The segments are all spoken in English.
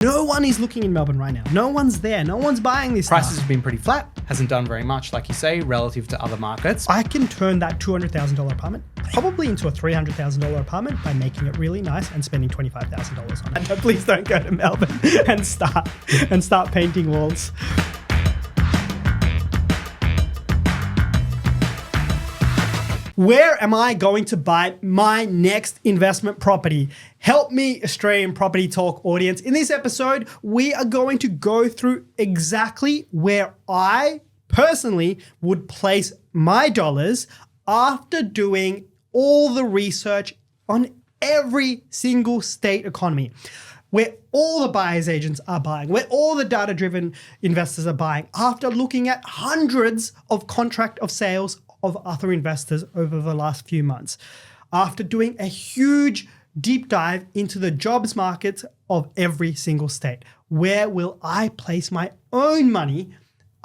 No one is looking in Melbourne right now. No one's there. No one's buying this Prices stuff. have been pretty flat. Hasn't done very much, like you say, relative to other markets. I can turn that $200,000 apartment probably into a $300,000 apartment by making it really nice and spending $25,000 on it. And please don't go to Melbourne and start painting walls. Where am I going to buy my next investment property? Help me, Australian Property Talk audience. In this episode, we are going to go through exactly where I personally would place my dollars after doing all the research on every single state economy, where all the buyer's agents are buying, where all the data-driven investors are buying, after looking at hundreds of contract of sales of other investors over the last few months, after doing a huge deep dive into the jobs markets of every single state. Where will I place my own money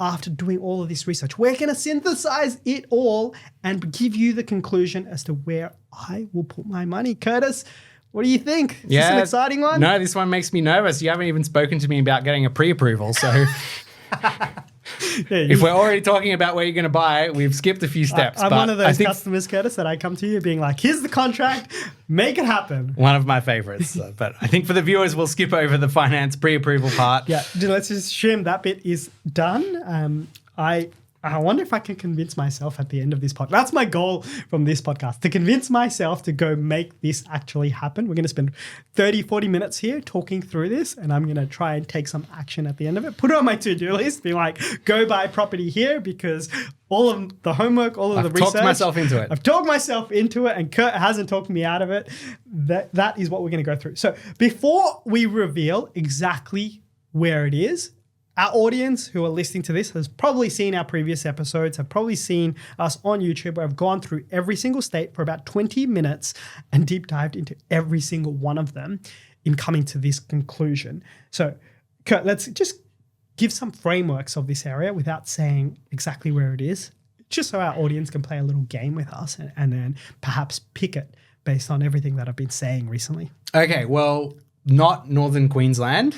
after doing all of this research? We're going to synthesize it all and give you the conclusion as to where I will put my money. Curtis, what do you think? Is this an exciting one? No, this one makes me nervous. You haven't even spoken to me about getting a pre-approval, so... If we're already talking about where you're going to buy, we've skipped a few steps. I'm one of those customers, Curtis, that I come to you being like, here's the contract, make it happen. One of my favorites. But I think for the viewers, we'll skip over the finance pre-approval part. Yeah, let's just assume that bit is done. I wonder if I can convince myself at the end of this podcast. That's my goal from this podcast, to convince myself to go make this actually happen. We're going to spend 30, 40 minutes here talking through this, and I'm going to try and take some action at the end of it. Put it on my to-do list, be like, go buy property here, because all of the homework, all of the research. I've talked myself into it. I've talked myself into it, and Kurt hasn't talked me out of it. That is what we're going to go through. So before we reveal exactly where it is, our audience who are listening to this has probably seen our previous episodes, have probably seen us on YouTube, where I've gone through every single state for about 20 minutes and deep dived into every single one of them in coming to this conclusion. So, Kurt, let's just give some frameworks of this area without saying exactly where it is, just so our audience can play a little game with us and then perhaps pick it based on everything that I've been saying recently. Okay, well, not Northern Queensland.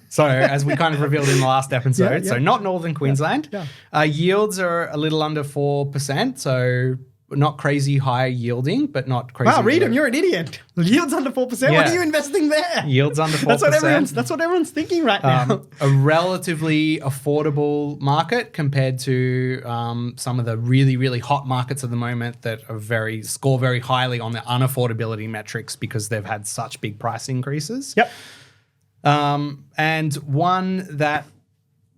So as we kind of revealed in the last episode, so not Northern Queensland. Yields are a little under 4%, so not crazy high yielding, but not crazy. Wow, Reedham, you're an idiot. Yields under 4%. What are you investing there? Yields under 4%. That's what everyone's thinking right now. A relatively affordable market compared to some of the really, really hot markets at the moment that are score very highly on the unaffordability metrics because they've had such big price increases. Yep. And one that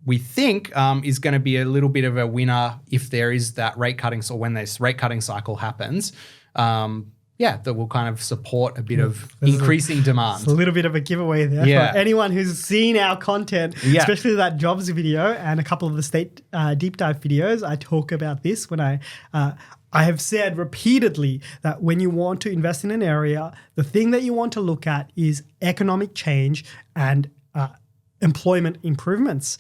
we think is going to be a little bit of a winner if there is that rate cutting, so when this rate cutting cycle happens, that will kind of support a bit of increasing demand. It's a little bit of a giveaway there for anyone who's seen our content, especially that jobs video and a couple of the state deep dive videos. I talk about this when I have said repeatedly that when you want to invest in an area, the thing that you want to look at is economic change and employment improvements.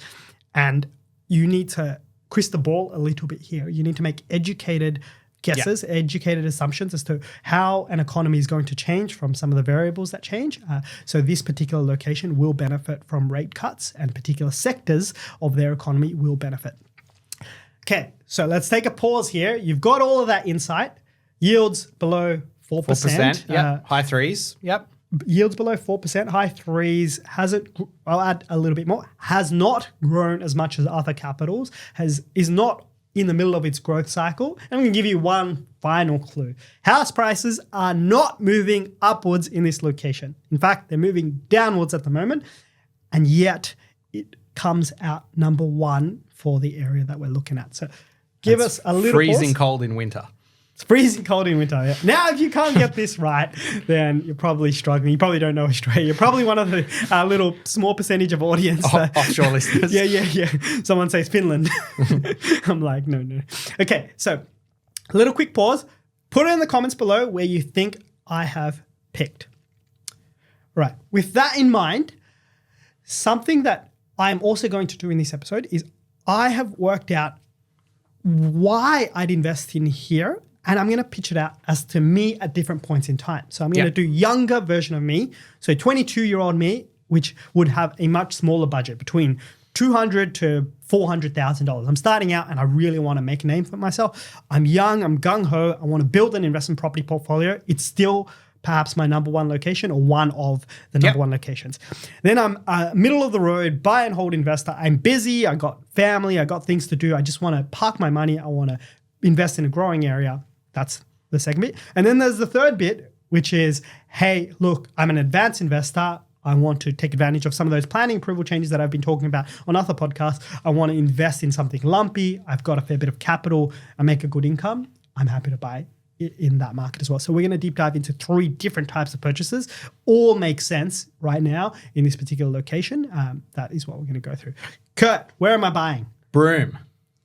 And you need to crystal ball a little bit here. You need to make educated guesses, educated assumptions as to how an economy is going to change from some of the variables that change. So this particular location will benefit from rate cuts, and particular sectors of their economy will benefit. Okay, so let's take a pause here. You've got all of that insight. Yields below 4%. 4%, high threes, Yields below 4%, high threes, I'll add a little bit more, has not grown as much as other capitals, is not in the middle of its growth cycle. And I'm going to give you one final clue. House prices are not moving upwards in this location. In fact, they're moving downwards at the moment, and yet it comes out number one for the area that we're looking at. So give us a little freezing pause. cold in winter. It's freezing cold in winter. Yeah. Now, if you can't get this right, then you're probably struggling. You probably don't know Australia. You're probably one of the little small percentage of audience. Offshore listeners. Yeah. Someone says Finland. I'm like, no. Okay, so a little quick pause. Put it in the comments below where you think I have picked. Right. With that in mind, something that I'm also going to do in this episode is I have worked out why I'd invest in here, and I'm going to pitch it out as to me at different points in time. So I'm going to do younger version of me. So 22-year-old me which would have a much smaller budget between $200,000 to $400,000. I'm starting out and I really want to make a name for myself. I'm young, I'm gung-ho, I want to build an investment property portfolio. It's still perhaps my number one location or one of the number one locations. Then I'm a middle of the road, buy and hold investor. I'm busy, I got family, I got things to do. I just want to park my money. I want to invest in a growing area. That's the second bit. And then there's the third bit, which is, hey, look, I'm an advanced investor. I want to take advantage of some of those planning approval changes that I've been talking about on other podcasts. I want to invest in something lumpy. I've got a fair bit of capital. I make a good income. I'm happy to buy in that market as well. So we're going to deep dive into 3 different types of purchases. All make sense right now in this particular location. That is what we're going to go through. Kurt, where am I buying? Broome.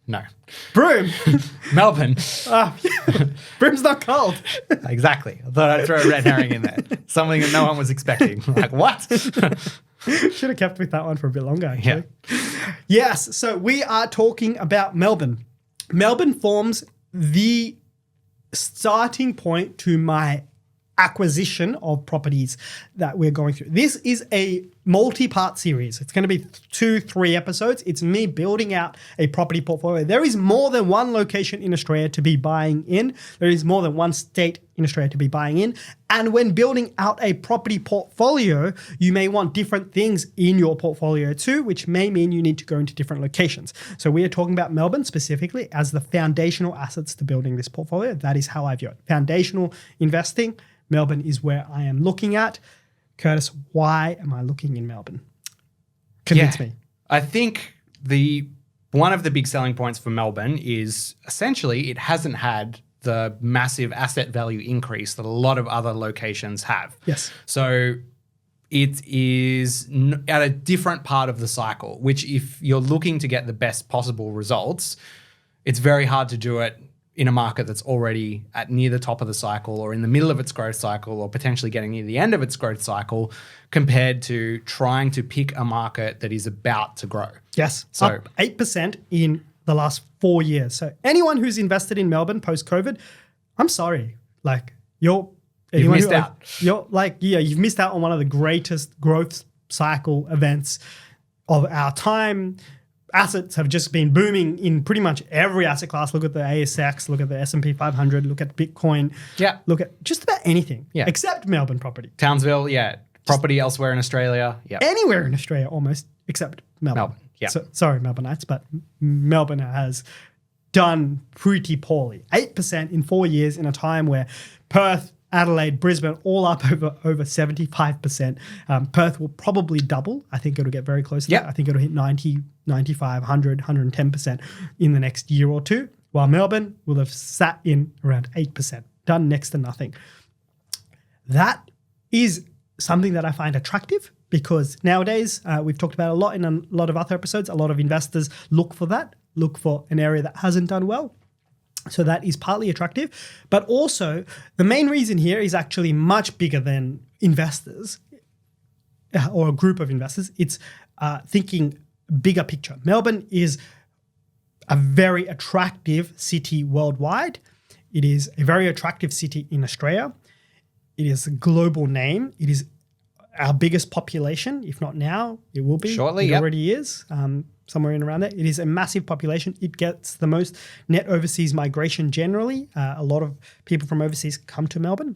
No. Broome? Melbourne. Broome's not cold. Exactly. I thought I'd throw a red herring in there. Something that no one was expecting. Like, what? Should have kept with that one for a bit longer, actually. Yeah. Yes. So we are talking about Melbourne. Melbourne forms the starting point to my acquisition of properties that we're going through. This is a multi-part series. It's going to be 2-3 episodes. It's me building out a property portfolio. There is more than one location in Australia to be buying in. There is more than one state in Australia to be buying in. And when building out a property portfolio, you may want different things in your portfolio too, which may mean you need to go into different locations. So we are talking about Melbourne specifically as the foundational assets to building this portfolio. That is how I view it. Foundational investing, Melbourne is where I am looking at. Curtis, why am I looking in Melbourne? Convince me. I think one of the big selling points for Melbourne is essentially it hasn't had the massive asset value increase that a lot of other locations have. Yes. So it is at a different part of the cycle, which if you're looking to get the best possible results, it's very hard to do it in a market that's already at near the top of the cycle or in the middle of its growth cycle or potentially getting near the end of its growth cycle compared to trying to pick a market that is about to grow. Yes, so up 8% in the last 4 years. So anyone who's invested in Melbourne post-COVID, I'm sorry. Like you've missed out. You've missed out on one of the greatest growth cycle events of our time. Assets have just been booming in pretty much every asset class. Look at the ASX, look at the S&P 500, look at Bitcoin, look at just about anything except Melbourne property. Townsville, property elsewhere in Australia. Anywhere in Australia almost except Melbourne. So, sorry, Melbourneites, but Melbourne has done pretty poorly. 8% in 4 years in a time where Perth, Adelaide, Brisbane, all up over 75%. Perth will probably double. I think it'll get very close to that. I think it'll hit 90, 95, 100, 110% in the next year or two, while Melbourne will have sat in around 8%, done next to nothing. That is something that I find attractive because nowadays, we've talked about a lot in a lot of other episodes, a lot of investors look for that, look for an area that hasn't done well. So that is partly attractive. But also, the main reason here is actually much bigger than investors or a group of investors. It's thinking bigger picture. Melbourne is a very attractive city worldwide. It is a very attractive city in Australia. It is a global name. It is our biggest population, if not now, it will be. Shortly, it already is. Somewhere in around there. It is a massive population. It gets the most net overseas migration generally. A lot of people from overseas come to Melbourne.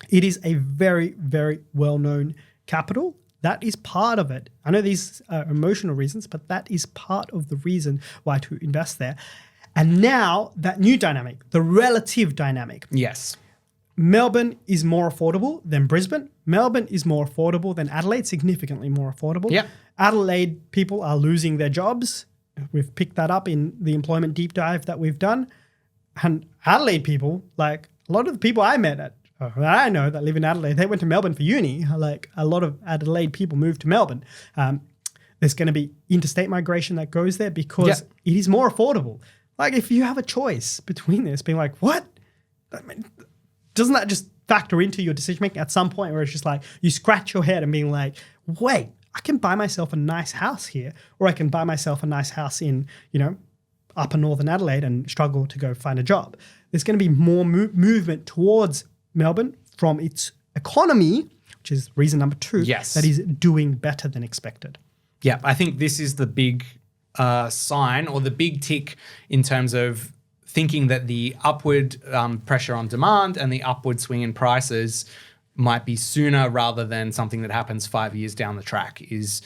It is a very, very well-known capital. That is part of it. I know these are emotional reasons, but that is part of the reason why to invest there. And now that new dynamic, the relative dynamic. Yes. Melbourne is more affordable than Brisbane. Melbourne is more affordable than Adelaide, significantly more affordable. Yeah. Adelaide people are losing their jobs. We've picked that up in the employment deep dive that we've done. And Adelaide people, like a lot of the people I met that I know that live in Adelaide, they went to Melbourne for uni. Like a lot of Adelaide people moved to Melbourne. There's going to be interstate migration that goes there because it is more affordable. Like if you have a choice between this, being like, what? I mean, doesn't that just factor into your decision making at some point where it's just like you scratch your head and being like, wait, I can buy myself a nice house here, or I can buy myself a nice house in, upper northern Adelaide and struggle to go find a job. There's going to be more movement towards Melbourne from its economy which is reason number 2, Yes. that is doing better than expected. Yeah, I think this is the big sign or the big tick in terms of thinking that the upward pressure on demand and the upward swing in prices might be sooner rather than something that happens 5 years down the track. Is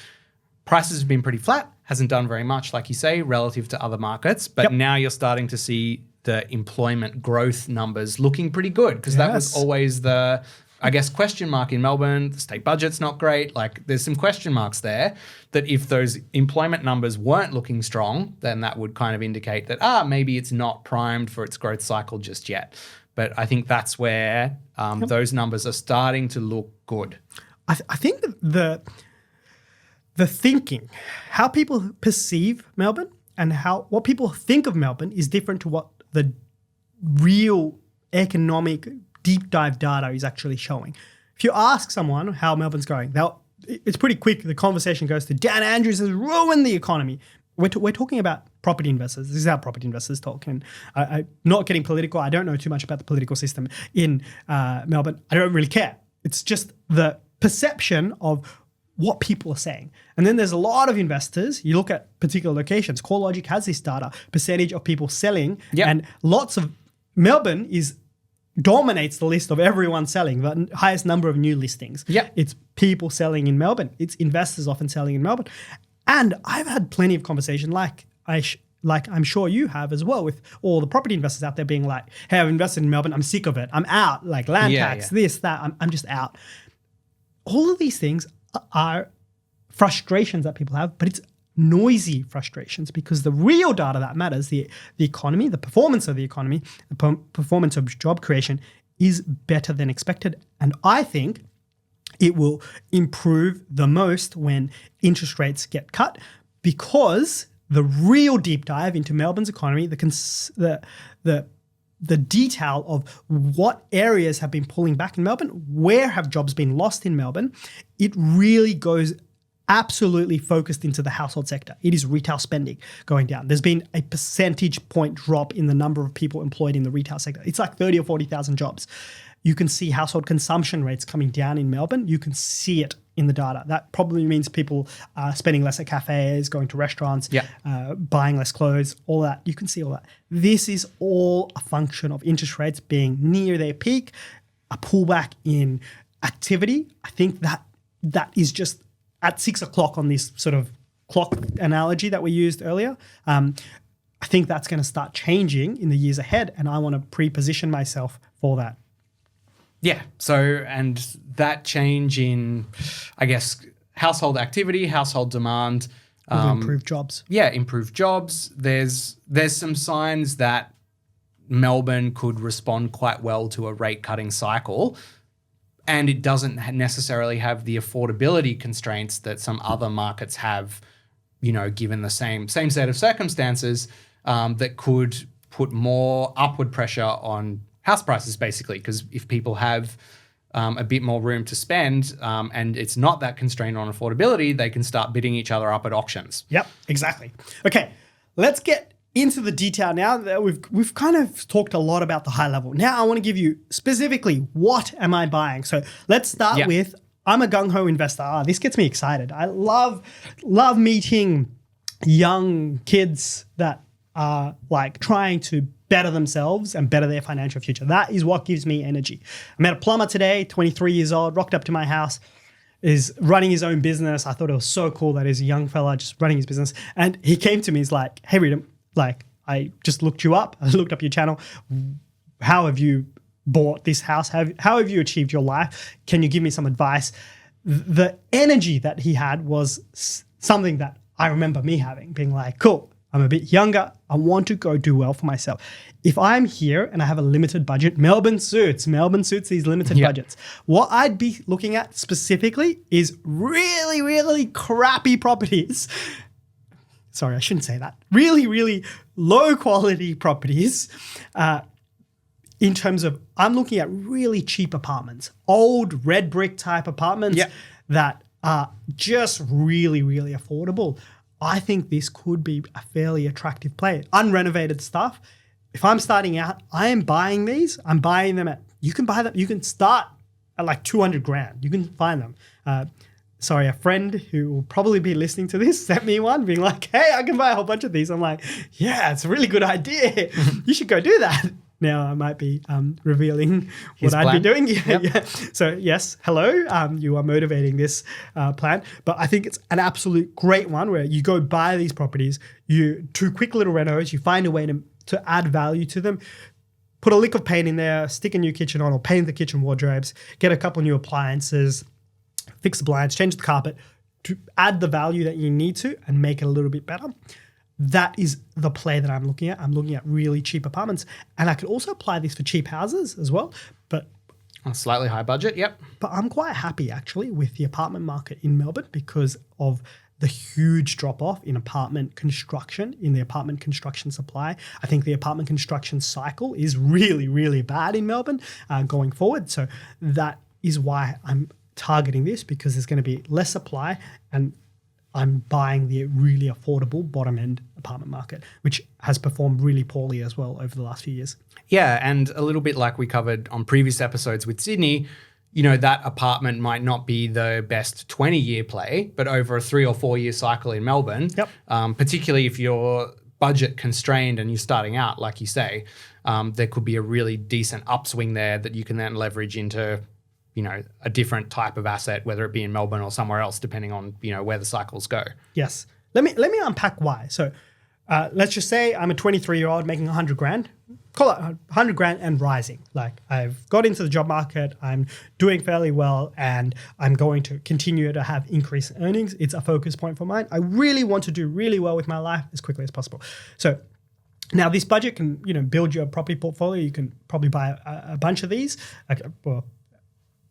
prices have been pretty flat, hasn't done very much, like you say, relative to other markets, but now you're starting to see the employment growth numbers looking pretty good, because that was always the, I guess, question mark in Melbourne. The state budget's not great. Like, there's some question marks there that if those employment numbers weren't looking strong, then that would kind of indicate that, maybe it's not primed for its growth cycle just yet. But I think that's where those numbers are starting to look good. I think the thinking, how people perceive Melbourne and what people think of Melbourne is different to what the real economic deep dive data is actually showing. If you ask someone how Melbourne's going, it's pretty quick. The conversation goes to Dan Andrews has ruined the economy. We're talking about property investors. This is how property investors talk. And I'm not getting political. I don't know too much about the political system in Melbourne. I don't really care. It's just the perception of what people are saying. And then there's a lot of investors. You look at particular locations. CoreLogic has this data, percentage of people selling. And lots of Melbourne dominates the list of everyone selling, the highest number of new listings. It's people selling in Melbourne. It's investors often selling in Melbourne. And I've had plenty of conversation like I'm sure you have as well, with all the property investors out there being like, hey, I've invested in Melbourne. I'm sick of it. I'm out. Like land tax, this, that. I'm just out. All of these things are frustrations that people have, but it's noisy frustrations, because the real data that matters, the economy, the performance of the economy, the performance of job creation is better than expected. And I think it will improve the most when interest rates get cut, because the real deep dive into Melbourne's economy, the detail of what areas have been pulling back in Melbourne, where have jobs been lost in Melbourne, it really goes absolutely focused into the household sector. It is retail spending going down. There's been a percentage point drop in the number of people employed in the retail sector. It's like 30 or 40,000 jobs. You can see household consumption rates coming down in Melbourne. You can see it in the data. That probably means people are spending less at cafes, going to restaurants, buying less clothes, all that. You can see all that. This is all a function of interest rates being near their peak, a pullback in activity. I think that is just at 6 o'clock on this sort of clock analogy that we used earlier. I think that's going to start changing in the years ahead, and I want to pre-position myself for that. Yeah. So, and that change in, I guess, household activity, household demand. Improve jobs. Yeah, improve jobs. There's some signs that Melbourne could respond quite well to a rate cutting cycle, and it doesn't necessarily have the affordability constraints that some other markets have, given the same set of circumstances, that could put more upward pressure on house prices, basically, because if people have a bit more room to spend and it's not that constrained on affordability, they can start bidding each other up at auctions. Yep, exactly. Okay, let's get into the detail now. That we've kind of talked a lot about the high level. Now I want to give you specifically, what am I buying? So let's start with, I'm a gung-ho investor. This gets me excited. I love meeting young kids that are like trying to better themselves and better their financial future. That is what gives me energy. I met a plumber today, 23 years old, rocked up to my house, is running his own business. I thought it was so cool that he's a young fella just running his business. And he came to me, he's like, hey, Rhythm, like, I just looked you up. I looked up your channel. How have you bought this house? How have you achieved your life? Can you give me some advice? The energy that he had was something that I remember me having, being like, cool, I'm a bit younger. I want to go do well for myself. If I'm here and I have a limited budget, Melbourne suits these limited budgets. What I'd be looking at specifically is really, really crappy properties. Sorry, I shouldn't say that. Really, really low quality properties. In terms of, I'm looking at really cheap apartments, old red brick type apartments that are just really, really affordable. I think this could be a fairly attractive play. Unrenovated stuff. If I'm starting out, I am buying these. I'm buying them at, you can buy them, you can start at like 200 grand. You can find them. Sorry, a friend who will probably be listening to this sent me one being like, hey, I can buy a whole bunch of these. I'm like, yeah, it's a really good idea. You should go do that. Now I might be revealing what I'd be doing. Yeah. So yes, hello, you are motivating this plan. But I think it's an absolute great one where you go buy these properties, you do quick little renos, you find a way to add value to them, put a lick of paint in there, stick a new kitchen on or paint the kitchen wardrobes, get a couple new appliances, fix the blinds, change the carpet, to add the value that you need to and make it a little bit better. That is the play that I'm looking at. I'm looking at really cheap apartments. And I could also apply this for cheap houses as well. But a slightly high budget, yep. But I'm quite happy actually with the apartment market in Melbourne because of the huge drop-off in apartment construction, in the apartment construction supply. I think the apartment construction cycle is really, really bad in Melbourne going forward. So that is why I'm targeting this, because there's going to be less supply and I'm buying the really affordable bottom end apartment market, which has performed really poorly as well over the last few years. Yeah, and a little bit like we covered on previous episodes with Sydney, you know, that apartment might not be the best 20-year play, but over a 3 or 4 year cycle in Melbourne, particularly if you're budget constrained and you're starting out, like you say, there could be a really decent upswing there that you can then leverage into, you know, a different type of asset, whether it be in Melbourne or somewhere else, depending on, you know, where the cycles go. Yes. Let me unpack why. So let's just say I'm a 23-year-old making 100 grand. Call it 100 grand and rising. Like I've got into the job market, I'm doing fairly well, and I'm going to continue to have increased earnings. It's a focus point for mine. I really want to do really well with my life as quickly as possible. So now this budget can, you know, build your property portfolio. You can probably buy a bunch of these.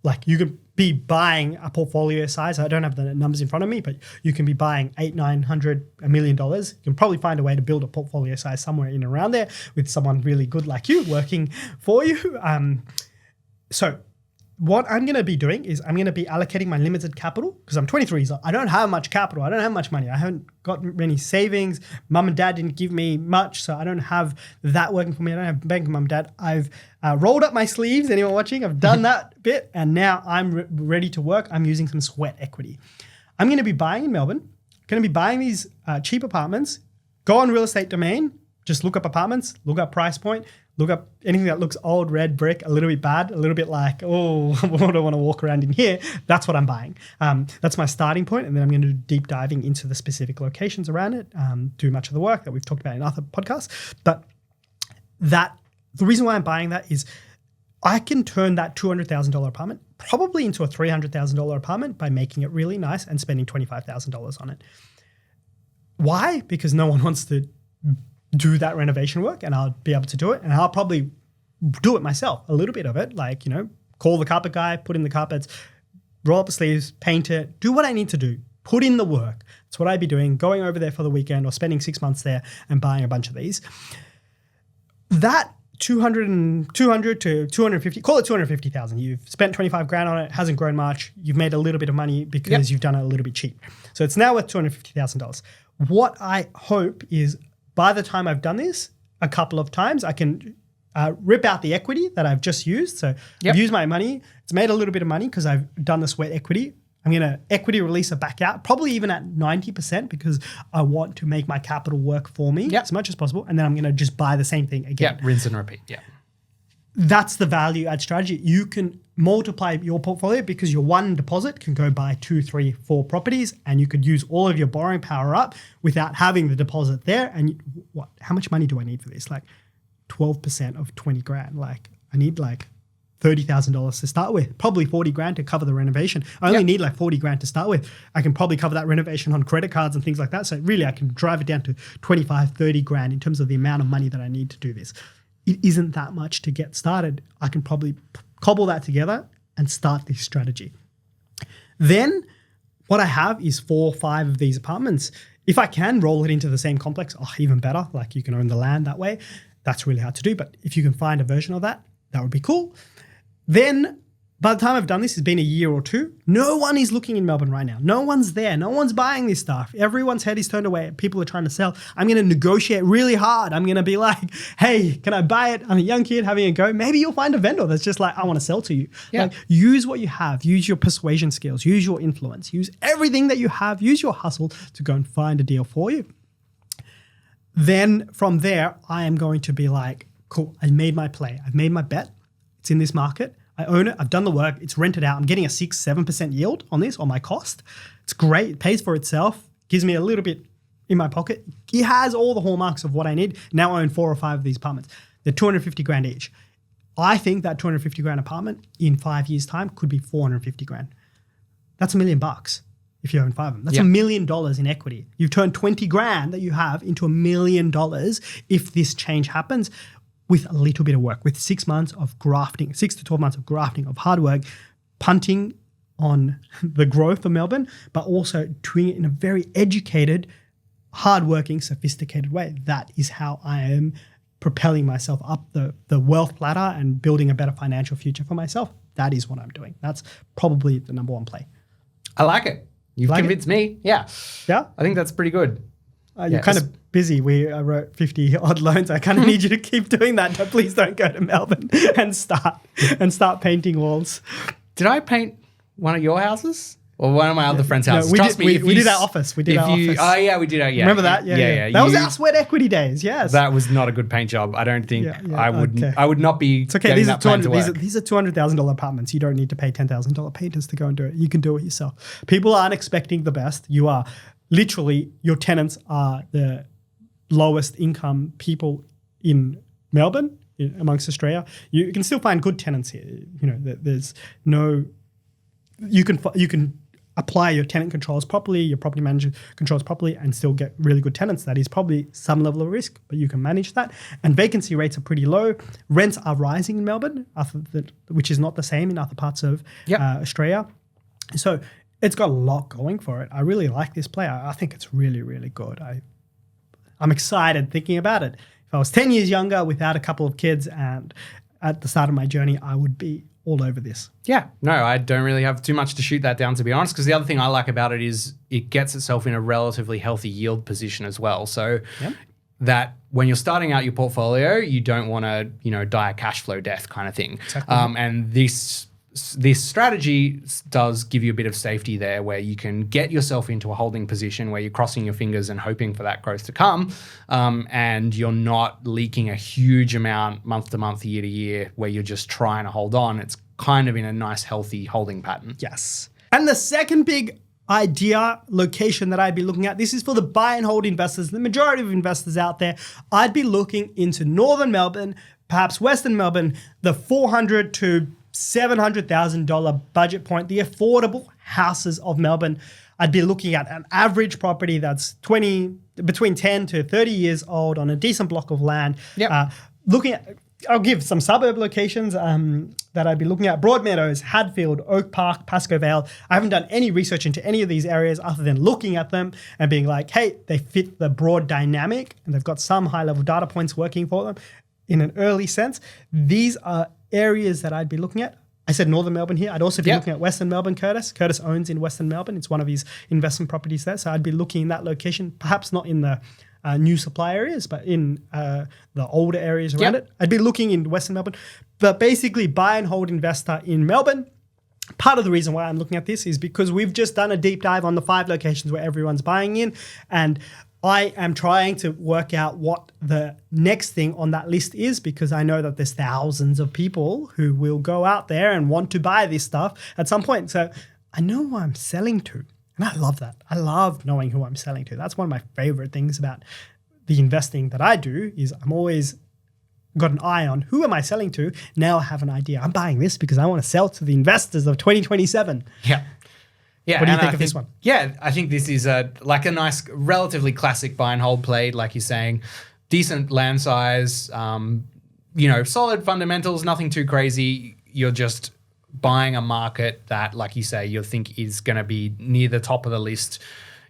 Like you could be buying a portfolio size. I don't have the numbers in front of me, but you can be buying $800, $900, $1 million. You can probably find a way to build a portfolio size somewhere in and around there with someone really good like you working for you. So what I'm going to be doing is I'm going to be allocating my limited capital because I'm 23, so I don't have much capital. I don't have much money. I haven't got many savings. Mum and dad didn't give me much, so I don't have that working for me. I don't have bank, mum and dad. I've rolled up my sleeves. Anyone watching? I've done that bit, and now I'm ready to work. I'm using some sweat equity. I'm going to be buying in Melbourne. Going to be buying these cheap apartments. Go on Real Estate Domain. Just look up apartments. Look up price point. Look up anything that looks old, red brick, a little bit bad, a little bit like, oh, I don't want to walk around in here. That's what I'm buying. That's my starting point. And then I'm going to do deep diving into the specific locations around it, do much of the work that we've talked about in other podcasts. But the reason why I'm buying that is I can turn that $200,000 apartment probably into a $300,000 apartment by making it really nice and spending $25,000 on it. Why? Because no one wants to do that renovation work, and I'll be able to do it, and I'll probably do it myself, a little bit of it, like, you know, call the carpet guy, put in the carpets, roll up the sleeves, paint it, do what I need to do, put in the work. That's what I'd be doing, going over there for the weekend or spending 6 months there and buying a bunch of these. That 200 to 250, call it 250,000. You've spent 25 grand on it, hasn't grown much. You've made a little bit of money because you've done it a little bit cheap. So it's now worth $250,000. What I hope is by the time I've done this a couple of times, I can rip out the equity that I've just used. So I've used my money. It's made a little bit of money because I've done the sweat equity. I'm going to equity release it back out, probably even at 90% because I want to make my capital work for me as much as possible. And then I'm going to just buy the same thing again. Yeah, rinse and repeat. Yeah. That's the value add strategy. You can multiply your portfolio because your one deposit can go buy 2, 3, 4 properties, and you could use all of your borrowing power up without having the deposit there. And how much money do I need for this? Like 12% of 20 grand. Like I need like $30,000 to start with, probably 40 grand to cover the renovation. I only need like 40 grand to start with. I can probably cover that renovation on credit cards and things like that. So really I can drive it down to 25, 30 grand in terms of the amount of money that I need to do this. It isn't that much to get started. I can probably cobble that together and start this strategy. Then what I have is 4 or 5 of these apartments. If I can roll it into the same complex, even better. Like you can own the land that way. That's really hard to do. But if you can find a version of that, that would be cool. Then by the time I've done this, it's been a year or two. No one is looking in Melbourne right now. No one's there. No one's buying this stuff. Everyone's head is turned away. People are trying to sell. I'm going to negotiate really hard. I'm going to be like, hey, can I buy it? I'm a young kid having a go. Maybe you'll find a vendor that's just like, I want to sell to you. Yeah. Like, use what you have. Use your persuasion skills. Use your influence. Use everything that you have. Use your hustle to go and find a deal for you. Then from there, I am going to be like, cool, I made my play. I've made my bet. It's in this market. I own it. I've done the work. It's rented out. I'm getting a 6-7% yield on this, on my cost. It's great. It pays for itself. Gives me a little bit in my pocket. It has all the hallmarks of what I need. Now I own 4 or 5 of these apartments. They're 250 grand each. I think that 250 grand apartment in 5 years' time could be 450 grand. That's $1 million if you own 5 of them. That's $1 million in equity. You've turned 20 grand that you have into $1 million if this change happens, with a little bit of work, with 6 months of grafting, 6 to 12 months of grafting, of hard work, punting on the growth of Melbourne, but also doing it in a very educated, hardworking, sophisticated way. That is how I am propelling myself up the wealth ladder and building a better financial future for myself. That is what I'm doing. That's probably the number one play. I like it. You've like convinced me. Yeah. Yeah? I think that's pretty good. You're kind of busy. I wrote 50 odd loans. I kind of need you to keep doing that. Please don't go to Melbourne and start painting walls. Did I paint one of your houses or one of my other friends' houses? No, we did our office. We did our office. Oh yeah, we did. Yeah. Remember that? Yeah. That was our sweat equity days. Yes. That was not a good paint job. I don't think I would. Okay. I would not be. It's okay. These are $200,000 apartments. You don't need to pay $10,000 painters to go and do it. You can do it yourself. People aren't expecting the best. You are. Literally, your tenants are the lowest income people in Melbourne, amongst Australia. You can still find good tenants here. You know, there's no. You can apply your tenant controls properly, your property manager controls properly, and still get really good tenants. That is probably some level of risk, but you can manage that. And vacancy rates are pretty low. Rents are rising in Melbourne, which is not the same in other parts of Australia. So it's got a lot going for it. I really like this play. I think it's really, really good. I'm excited thinking about it. If I was 10 years younger without a couple of kids and at the start of my journey, I would be all over this. Yeah, no, I don't really have too much to shoot that down, to be honest, because the other thing I like about it is it gets itself in a relatively healthy yield position as well. So that when you're starting out your portfolio, you don't want to, die a cash flow death kind of thing. Exactly. And this strategy does give you a bit of safety there where you can get yourself into a holding position where you're crossing your fingers and hoping for that growth to come, and you're not leaking a huge amount month to month, year to year, where you're just trying to hold on. It's kind of in a nice, healthy holding pattern. Yes. And the second big location that I'd be looking at, this is for the buy and hold investors, the majority of investors out there. I'd be looking into northern Melbourne, perhaps western Melbourne, the $400,000 to $700,000 budget point, the affordable houses of Melbourne. I'd be looking at an average property that's between 10 to 30 years old on a decent block of land. I'll give some suburb locations that I'd be looking at: Broadmeadows, Hadfield, Oak Park, Pascoe Vale. I haven't done any research into any of these areas other than looking at them and being like, hey, they fit the broad dynamic and they've got some high-level data points working for them in an early sense. These are areas that I'd be looking at. I said northern Melbourne here. I'd also be looking at western Melbourne. Curtis owns in western Melbourne. It's one of his investment properties there. So I'd be looking in that location, perhaps not in the new supply areas, but in the older areas around it. I'd be looking in western Melbourne. But basically, buy and hold investor in Melbourne. Part of the reason why I'm looking at this is because we've just done a deep dive on the 5 locations where everyone's buying in, and I am trying to work out what the next thing on that list is, because I know that there's thousands of people who will go out there and want to buy this stuff at some point. So I know who I'm selling to, and I love that. I love knowing who I'm selling to. That's one of my favorite things about the investing that I do, is I'm always got an eye on who am I selling to. Now I have an idea. I'm buying this because I want to sell to the investors of 2027. Yeah. Yeah, what do you think of this one? Yeah, I think this is a nice, relatively classic buy and hold play, like you're saying. Decent land size, solid fundamentals, nothing too crazy. You're just buying a market that, like you say, you think is going to be near the top of the list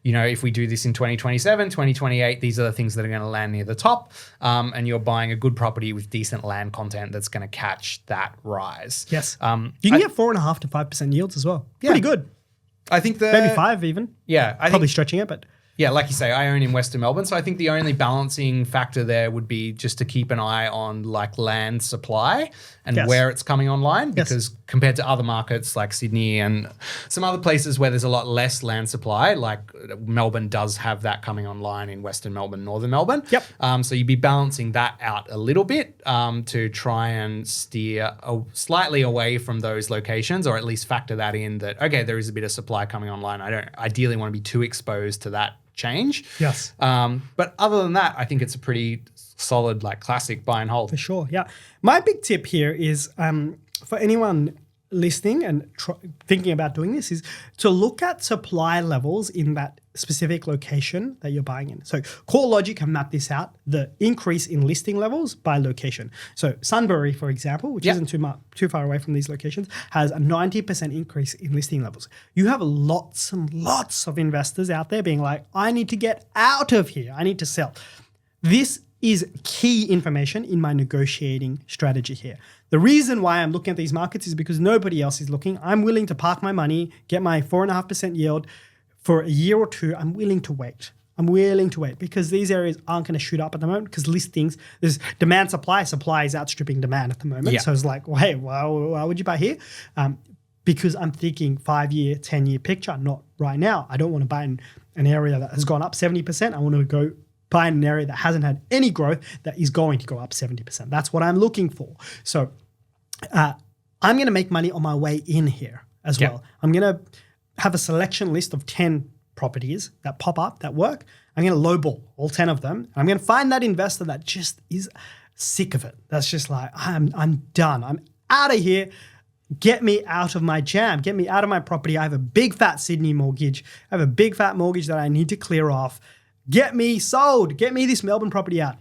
if we do this in 2027, 2028, these are the things that are going to land near the top. And you're buying a good property with decent land content that's going to catch that rise. Yes. You can get 4.5% to 5% yields as well. Yeah. Pretty good. I think Maybe 5 even. Yeah. Probably stretching it, but... Yeah, like you say, I own in Western Melbourne. So I think the only balancing factor there would be just to keep an eye on like land supply and where it's coming online, because compared to other markets like Sydney and some other places where there's a lot less land supply, like Melbourne does have that coming online in Western Melbourne, Northern Melbourne. Yep. So you'd be balancing that out a little bit to try and steer slightly away from those locations, or at least factor that in that, okay, there is a bit of supply coming online. I don't ideally want to be too exposed to that change. Yes. But other than that, I think it's a pretty solid, like classic buy and hold. For sure, yeah. My big tip here is for anyone listening and thinking about doing this is to look at supply levels in that specific location that you're buying in. So CoreLogic have mapped this out, the increase in listing levels by location. So Sunbury, for example, which isn't too far away from these locations, has a 90% increase in listing levels. You have lots and lots of investors out there being like, I need to get out of here. I need to sell. This is key information in my negotiating strategy here. The reason why I'm looking at these markets is because nobody else is looking. I'm willing to park my money, get my 4.5% yield for a year or two. I'm willing to wait. Because these areas aren't going to shoot up at the moment because listings, there's demand supply. Supply is outstripping demand at the moment. So it's like, well, hey, why would you buy here? Because I'm thinking 5-year, 10-year picture, not right now. I don't want to buy in an area that has gone up 70%. I want to go buy in an area that hasn't had any growth that is going to go up 70%. That's what I'm looking for. So I'm going to make money on my way in here as well. I'm going to have a selection list of 10 properties that pop up that work. I'm going to lowball all 10 of them. I'm going to find that investor that just is sick of it. That's just like, I'm done. I'm out of here. Get me out of my jam. Get me out of my property. I have a big fat Sydney mortgage. I have a big fat mortgage that I need to clear off. Get me sold. Get me this Melbourne property out.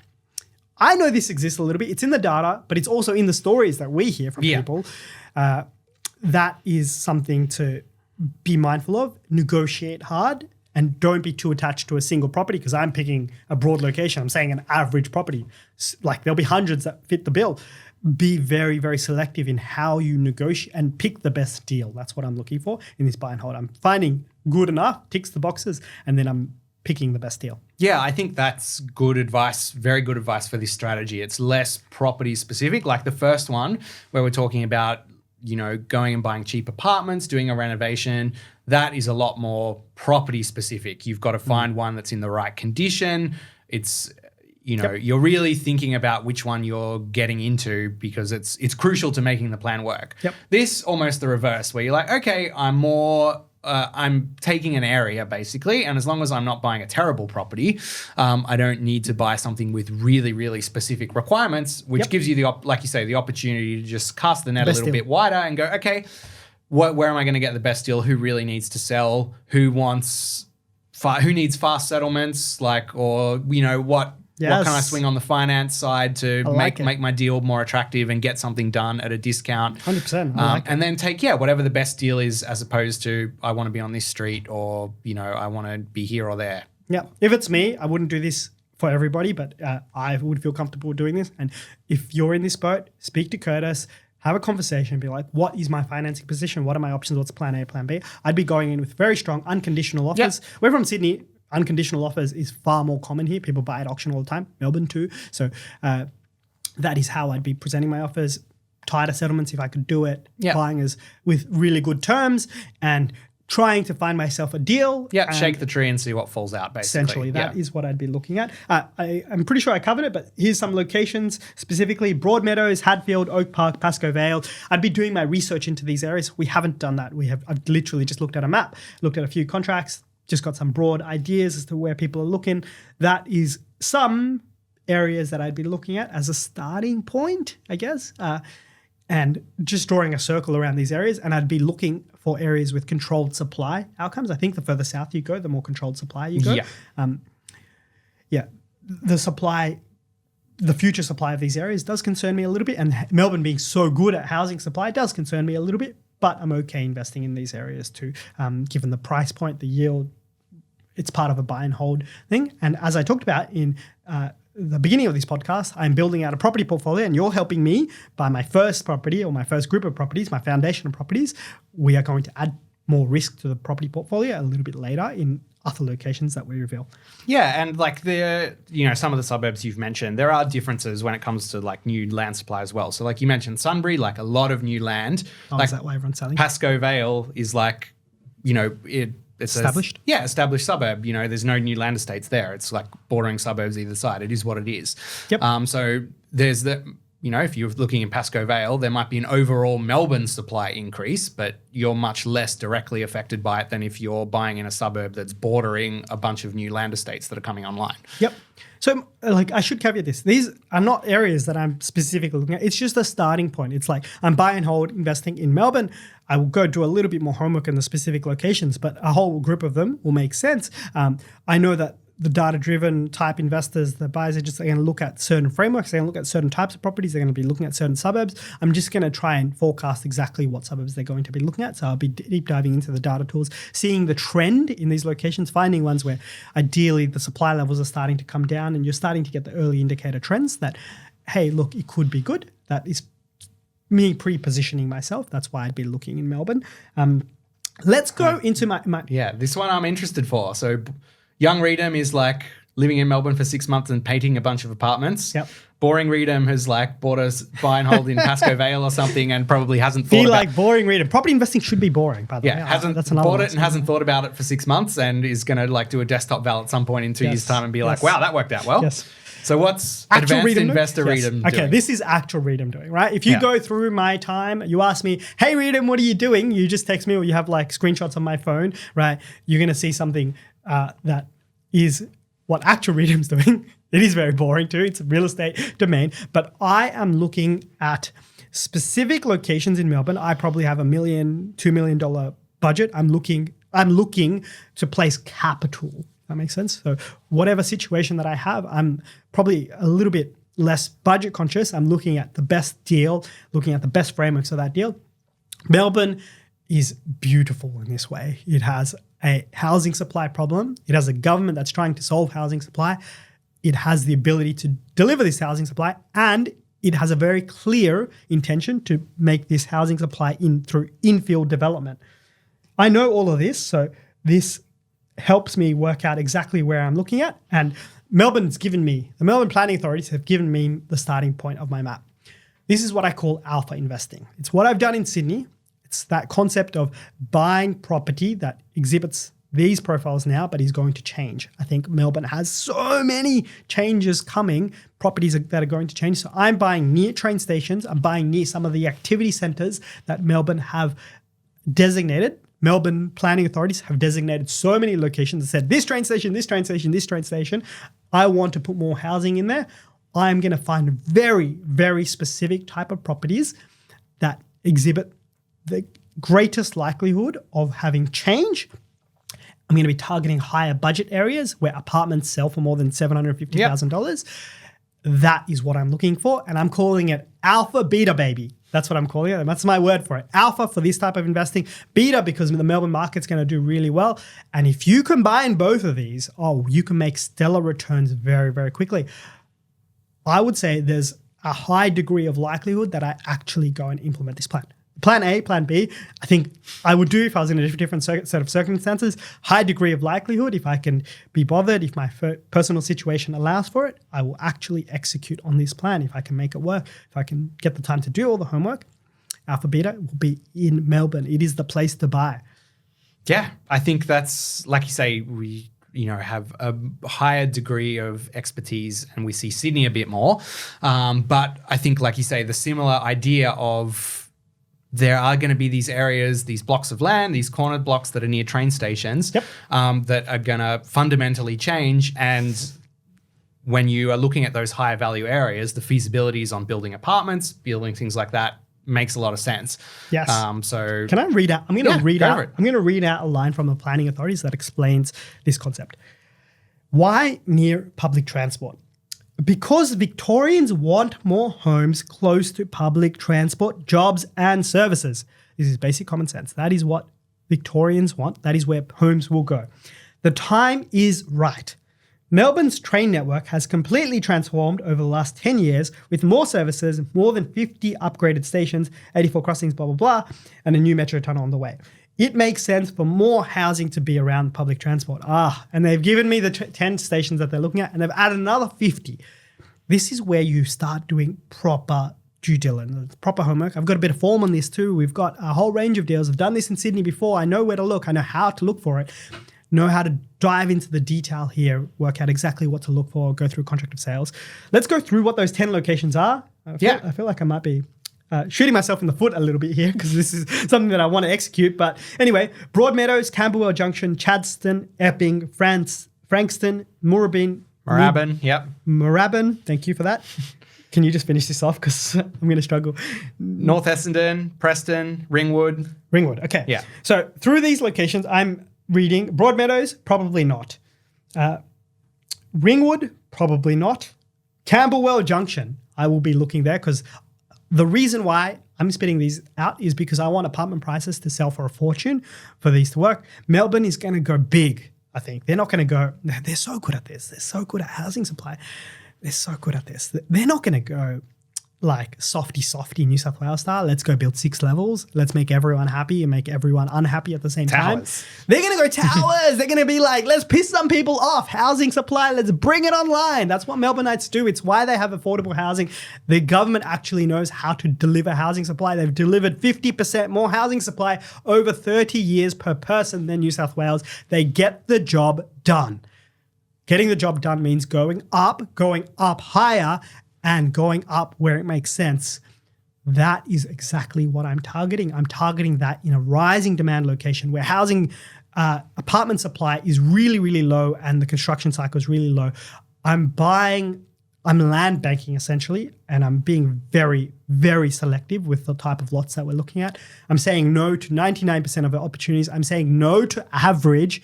I know this exists a little bit. It's in the data, but it's also in the stories that we hear from people. That is something to be mindful of. Negotiate hard and don't be too attached to a single property, because I'm picking a broad location. I'm saying an average property. Like there'll be hundreds that fit the bill. Be very, very selective in how you negotiate and pick the best deal. That's what I'm looking for in this buy and hold. I'm finding good enough, ticks the boxes, and then I'm picking the best deal. Yeah, I think that's good advice, very good advice for this strategy. It's less property specific. Like the first one where we're talking about, going and buying cheap apartments, doing a renovation, that is a lot more property specific. You've got to find one that's in the right condition. It's, you're really thinking about which one you're getting into because it's crucial to making the plan work. This almost the reverse, where you're like, okay, I'm taking an area basically, and as long as I'm not buying a terrible property, I don't need to buy something with really, really specific requirements, which gives you like you say, the opportunity to just cast the net a little bit wider and go, okay, where am I going to get the best deal? Who really needs to sell? Who needs fast settlements? What can I swing on the finance side to make my deal more attractive and get something done at a discount? 100%. And then take, whatever the best deal is, as opposed to I want to be on this street or, I want to be here or there. Yeah. If it's me, I wouldn't do this for everybody, but I would feel comfortable doing this. And if you're in this boat, speak to Curtis, have a conversation, be like, what is my financing position? What are my options? What's plan A, plan B? I'd be going in with very strong unconditional offers. We're from Sydney. Unconditional offers is far more common here. People buy at auction all the time. Melbourne too. So that is how I'd be presenting my offers. Tighter settlements if I could do it. Buying with really good terms and trying to find myself a deal. Shake the tree and see what falls out, basically. Essentially, that is what I'd be looking at. I'm pretty sure I covered it, but here's some locations, specifically Broadmeadows, Hadfield, Oak Park, Pascoe Vale. I'd be doing my research into these areas. We haven't done that. I've literally just looked at a map, looked at a few contracts, just got some broad ideas as to where people are looking. That is some areas that I'd be looking at as a starting point, I guess, and just drawing a circle around these areas. And I'd be looking for areas with controlled supply outcomes. I think the further south you go, the more controlled supply you go. The future supply of these areas does concern me a little bit. And Melbourne being so good at housing supply does concern me a little bit. But I'm okay investing in these areas too, given the price point, the yield, it's part of a buy and hold thing. And as I talked about in the beginning of this podcast, I'm building out a property portfolio, and you're helping me buy my first property or my first group of properties, my foundation of properties. We are going to add more risk to the property portfolio a little bit later in other locations that we reveal. Yeah, and like some of the suburbs you've mentioned, there are differences when it comes to like new land supply as well. So like you mentioned Sunbury, like a lot of new land. Like is that why everyone's selling? Pascoe Vale is like, it's established? Established suburb. There's no new land estates there. It's like bordering suburbs either side. It is what it is. Yep. So there's if you're looking in Pascoe Vale, there might be an overall Melbourne supply increase, but you're much less directly affected by it than if you're buying in a suburb that's bordering a bunch of new land estates that are coming online. Yep. So like I should caveat this. These are not areas that I'm specifically looking at. It's just a starting point. It's like I'm buy and hold investing in Melbourne. I will go do a little bit more homework in the specific locations, but a whole group of them will make sense. I know that the data-driven type investors, the buyers are just going to look at certain frameworks. They're going to look at certain types of properties. They're going to be looking at certain suburbs. I'm just going to try and forecast exactly what suburbs they're going to be looking at. So I'll be deep diving into the data tools, seeing the trend in these locations, finding ones where ideally the supply levels are starting to come down and you're starting to get the early indicator trends that, hey, look, it could be good. That is me pre-positioning myself. That's why I'd be looking in Melbourne. Let's go into my... Yeah, this one I'm interested for. So... Young Reedham is like living in Melbourne for 6 months and painting a bunch of apartments. Yep. Boring Reedham has like bought a buy and hold in Pascoe Vale or something and probably hasn't thought about boring Reedham. Property investing should be boring, by the way. Hasn't bought it and hasn't thought about it for 6 months and is going to like do a desktop val at some point in 2 years' time and be like, wow, that worked out well. Yes. So what's actual advanced Reedham investor Reedham doing? Okay, this is actual Reedham doing, right? If you go through my time, you ask me, hey, Reedham, what are you doing? You just text me or you have like screenshots on my phone, right? You're going to see something that is what actual Reedham's doing. It is very boring too. It's a real estate domain. But I am looking at specific locations in Melbourne. I probably have $1 million, $2 million budget. I'm looking to place capital. That makes sense? So whatever situation that I have, I'm probably a little bit less budget conscious. I'm looking at the best deal, looking at the best frameworks of that deal. Melbourne is beautiful in this way. It has a housing supply problem. It has a government that's trying to solve housing supply. It has the ability to deliver this housing supply, and it has a very clear intention to make this housing supply through infill development. I know all of this, so this helps me work out exactly where I'm looking at. And the Melbourne planning authorities have given me the starting point of my map. This is what I call alpha investing. It's what I've done in Sydney. It's that concept of buying property that exhibits these profiles now, but is going to change. I think Melbourne has so many changes coming, properties that are going to change. So I'm buying near train stations. I'm buying near some of the activity centres that Melbourne have designated. Melbourne planning authorities have designated so many locations that said this train station, this train station, this train station. I want to put more housing in there. I'm going to find very, very specific type of properties that exhibit the greatest likelihood of having change. I'm going to be targeting higher budget areas where apartments sell for more than $750,000. That is what I'm looking for. And I'm calling it alpha beta, baby. That's what I'm calling it. That's my word for it. Alpha for this type of investing. Beta because the Melbourne market's going to do really well. And if you combine both of these, you can make stellar returns very, very quickly. I would say there's a high degree of likelihood that I actually go and implement this plan. Plan A, plan B, I think I would do if I was in a different set of circumstances. High degree of likelihood, if I can be bothered, if my personal situation allows for it, I will actually execute on this plan. If I can make it work, if I can get the time to do all the homework, alpha beta will be in Melbourne. It is the place to buy. Yeah, I think that's, like you say, we have a higher degree of expertise and we see Sydney a bit more. But I think, like you say, the similar idea of there are going to be these areas, these blocks of land, these cornered blocks that are near train stations that are going to fundamentally change. And when you are looking at those higher value areas, the feasibilities on building apartments, building things like that makes a lot of sense. Yes. So can I read out? I'm going to read out a line from the planning authorities that explains this concept. Why near public transport? Because Victorians want more homes close to public transport, jobs and services. This is basic common sense. That is what Victorians want. That is where homes will go. The time is right. Melbourne's train network has completely transformed over the last 10 years with more services, more than 50 upgraded stations, 84 crossings, blah, blah, blah, and a new metro tunnel on the way. It makes sense for more housing to be around public transport. And they've given me the 10 stations that they're looking at, and they've added another 50. This is where you start doing proper due diligence, proper homework. I've got a bit of form on this too. We've got a whole range of deals. I've done this in Sydney before. I know where to look. I know how to look for it. Know how to dive into the detail here, work out exactly what to look for, go through contract of sales. Let's go through what those 10 locations are. I feel like I might be shooting myself in the foot a little bit here because this is something that I want to execute. But anyway, Broadmeadows, Camberwell Junction, Chadstone, Epping, Frankston, Moorabbin. Moorabbin. Thank you for that. Can you just finish this off because I'm going to struggle. North Essendon, Preston, Ringwood. Okay. Yeah. So through these locations, I'm reading Broadmeadows, probably not. Ringwood, probably not. Camberwell Junction, I will be looking there because the reason why I'm spitting these out is because I want apartment prices to sell for a fortune for these to work. Melbourne is going to go big, I think. They're not going to go, they're so good at this. They're so good at housing supply. They're so good at this. They're not going to go like softy New South Wales style. Let's go build 6 levels. Let's make everyone happy and make everyone unhappy at the same time. They're going to go towers. They're going to be like, let's piss some people off. Housing supply, let's bring it online. That's what Melbourneites do. It's why they have affordable housing. The government actually knows how to deliver housing supply. They've delivered 50% more housing supply over 30 years per person than New South Wales. They get the job done. Getting the job done means going up higher, and going up where it makes sense. That is exactly what I'm targeting. I'm targeting that in a rising demand location where housing apartment supply is really, really low and the construction cycle is really low. I'm land banking essentially, and I'm being very, very selective with the type of lots that we're looking at. I'm saying no to 99% of the opportunities. I'm saying no to average.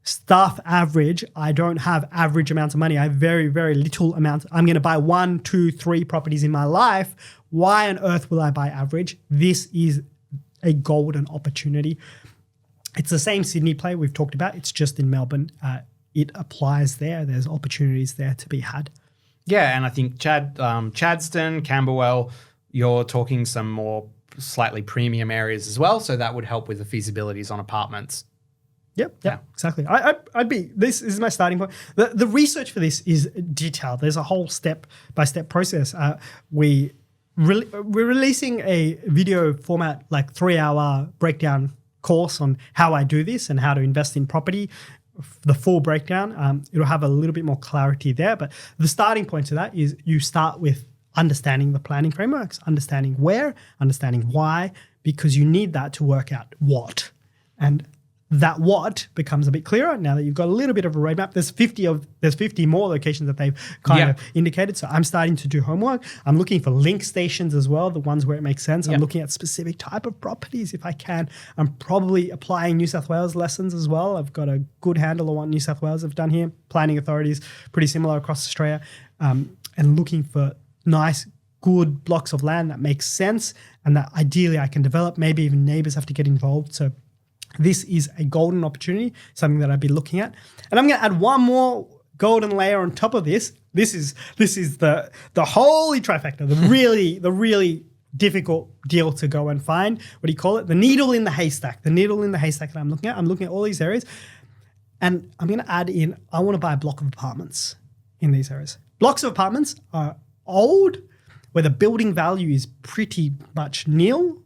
Stuff average. I don't have average amounts of money. I have very, very little amounts. I'm going to buy 1, 2, 3 properties in my life. Why on earth will I buy average? This is a golden opportunity. It's the same Sydney play we've talked about. It's just in Melbourne. It applies there. There's opportunities there to be had. Yeah, and I think Chadstone, Camberwell, you're talking some more slightly premium areas as well. So that would help with the feasibilities on apartments. Yep, exactly. This is my starting point. The research for this is detailed. There's a whole step-by-step process. We're releasing a video format, like 3-hour breakdown course on how I do this and how to invest in property. The full breakdown, it'll have a little bit more clarity there. But the starting point to that is you start with understanding the planning frameworks, understanding where, understanding why, because you need that to work out what. And that what becomes a bit clearer now that you've got a little bit of a roadmap. There's 50 more locations that they've kind of indicated. So I'm starting to do homework. I'm looking for link stations as well, the ones where it makes sense. I'm looking at specific type of properties if I can. I'm probably applying New South Wales lessons as well. I've got a good handle on what New South Wales have done here. Planning authorities, pretty similar across Australia, and looking for nice, good blocks of land that makes sense and that ideally I can develop. Maybe even neighbors have to get involved. So this is a golden opportunity, something that I'd be looking at. And I'm going to add one more golden layer on top of this. This is the holy trifecta, the really difficult deal to go and find. What do you call it? The needle in the haystack. The needle in the haystack that I'm looking at. I'm looking at all these areas. And I'm going to add in, I want to buy a block of apartments in these areas. Blocks of apartments are old, where the building value is pretty much nil.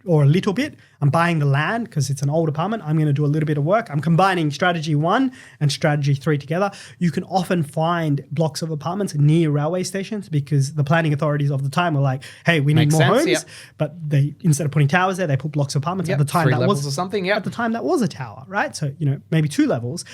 Or a little bit. I'm buying the land because it's an old apartment. I'm going to do a little bit of work. I'm combining strategy 1 and strategy 3 together. You can often find blocks of apartments near railway stations because the planning authorities of the time were like, hey, we need more homes. But they, instead of putting towers there, they put blocks of apartments. At the time, 3 that levels was or something. At the time, that was a tower, right? So, maybe 2 levels.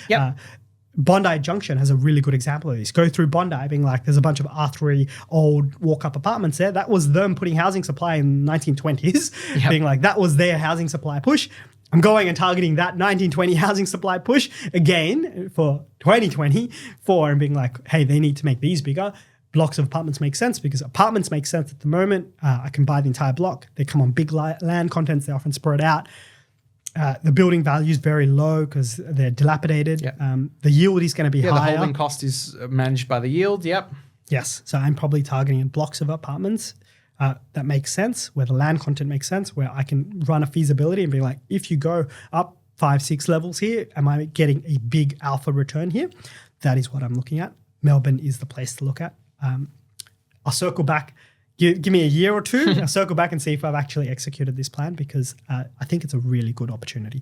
Bondi Junction has a really good example of this. Go through Bondi being like, there's a bunch of R3 old walk-up apartments there. That was them putting housing supply in the 1920s, being like, that was their housing supply push. I'm going and targeting that 1920 housing supply push again for 2024 and being like, hey, they need to make these bigger. Blocks of apartments make sense because apartments make sense at the moment. I can buy the entire block. They come on big land contents. They often spread out. The building value is very low because they're dilapidated. Yep. The yield is going to be higher. The holding cost is managed by the yield. Yep. Yes. So I'm probably targeting blocks of apartments that makes sense, where the land content makes sense, where I can run a feasibility and be like, if you go up 5-6 levels here, am I getting a big alpha return here? That is what I'm looking at. Melbourne is the place to look at. I'll circle back. Give me a year or two. I'll circle back and see if I've actually executed this plan because I think it's a really good opportunity.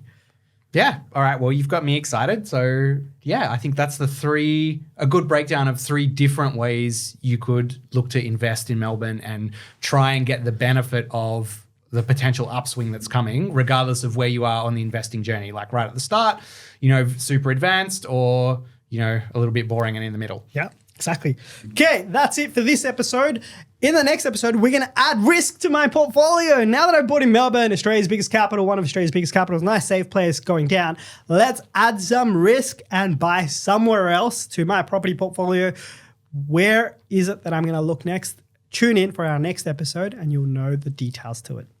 Yeah. All right. Well, you've got me excited. So yeah, I think that's a good breakdown of 3 different ways you could look to invest in Melbourne and try and get the benefit of the potential upswing that's coming, regardless of where you are on the investing journey, like right at the start, super advanced or, a little bit boring and in the middle. Yeah, exactly. Okay, that's it for this episode. In the next episode, we're going to add risk to my portfolio. Now that I've bought in Melbourne, Australia's biggest capital, one of Australia's biggest capitals, nice safe place going down, let's add some risk and buy somewhere else to my property portfolio. Where is it that I'm going to look next? Tune in for our next episode and you'll know the details to it.